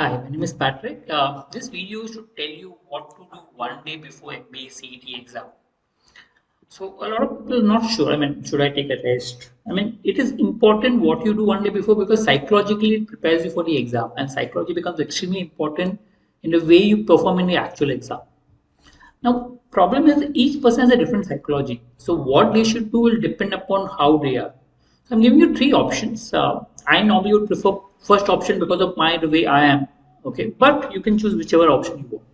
Hi, my name is Patrick. This video is to tell you what to do one day before MBA CET exam. So a lot of people are not sure. Should I take a rest? It is important what you do one day before because psychologically it prepares you for the exam, and psychology becomes extremely important in the way you perform in the actual exam. Now, problem is each person has a different psychology. So what they should do will depend upon how they are. So I'm giving you three options. I normally would prefer first option because of the way I am. Okay, but you can choose whichever option you want.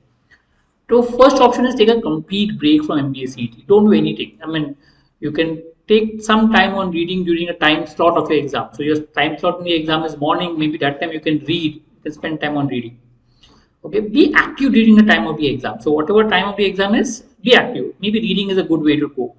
So first option is take a complete break from MBA CET. Don't do anything. You can take some time on reading during a time slot of your exam. So your time slot in the exam is morning. Maybe that time you can read. You can spend time on reading. Okay, be active during the time of the exam. So whatever time of the exam is, be active. Maybe reading is a good way to go.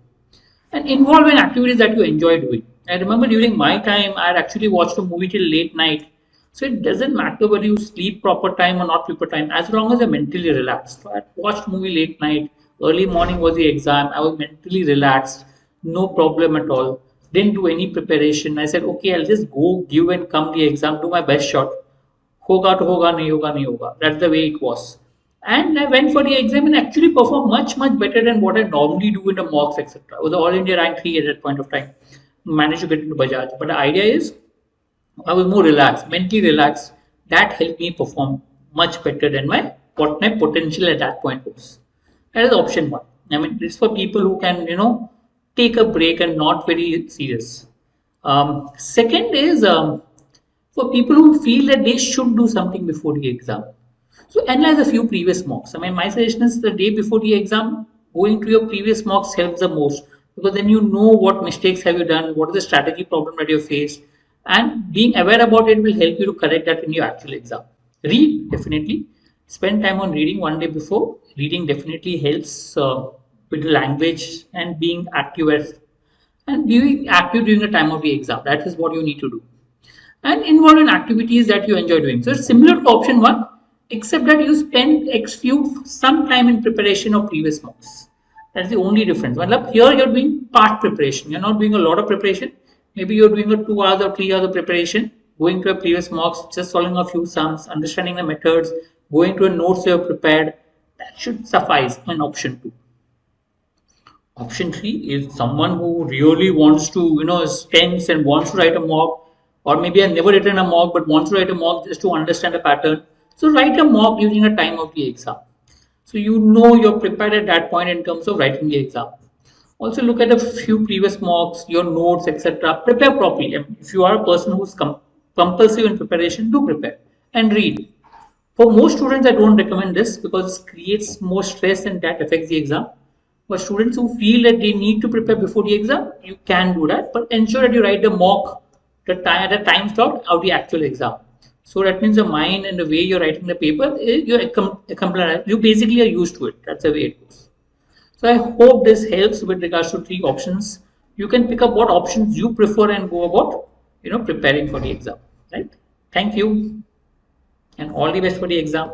And involve in activities that you enjoy doing. I remember during my time, I had actually watched a movie till late night. So it doesn't matter whether you sleep proper time or not proper time, as long as you're mentally relaxed. So I watched movie late night. Early morning was the exam. I was mentally relaxed, no problem at all. Didn't do any preparation. I said, okay, I'll just go give and come the exam, do my best shot. होगा तो होगा नहीं होगा. That's the way it was. And I went for the exam and actually performed much better than what I normally do in the mocks, etc. I was all India rank 3 at that point of time. Managed to get into Bajaj. But the idea is I was more relaxed, mentally relaxed. That helped me perform much better than what my potential at that point was. That is option one. It's for people who can, take a break and not very serious. Second is for people who feel that they should do something before the exam. So analyze a few previous mocks. My suggestion is the day before the exam, going to your previous mocks helps the most because then you know what mistakes have you done, what is the strategy problem that you faced, and being aware about it will help you to correct that in your actual exam. Read, definitely. Spend time on reading one day before. Reading definitely helps with the language and being active and being active during the time of the exam. That is what you need to do. And involve in activities that you enjoy doing. So it's similar to option one, except that you spend some time in preparation of previous mocks. That's the only difference. Here you're doing part preparation. You're not doing a lot of preparation. Maybe you're doing a 2 hours or 3 hours of preparation, going to a previous mocks, just solving a few sums, understanding the methods, going to a notes you have prepared. That should suffice in option 2. Option 3 is someone who really wants to, tense and wants to write a mock, or maybe I've never written a mock but wants to write a mock just to understand the pattern. So write a mock during the time of the exam. So you're prepared at that point in terms of writing the exam. Also look at a few previous mocks, your notes, etc. Prepare properly. If you are a person who's compulsive in preparation, do prepare and read. For most students, I don't recommend this because it creates more stress and that affects the exam. For students who feel that they need to prepare before the exam, you can do that, but ensure that you write the mock at the time slot of the actual exam. So that means the mind and the way you're writing the paper, you basically are used to it. That's the way it goes. So I hope this helps with regards to 3 options. You can pick up what options you prefer and go about, preparing for the exam. Right? Thank you, and all the best for the exam.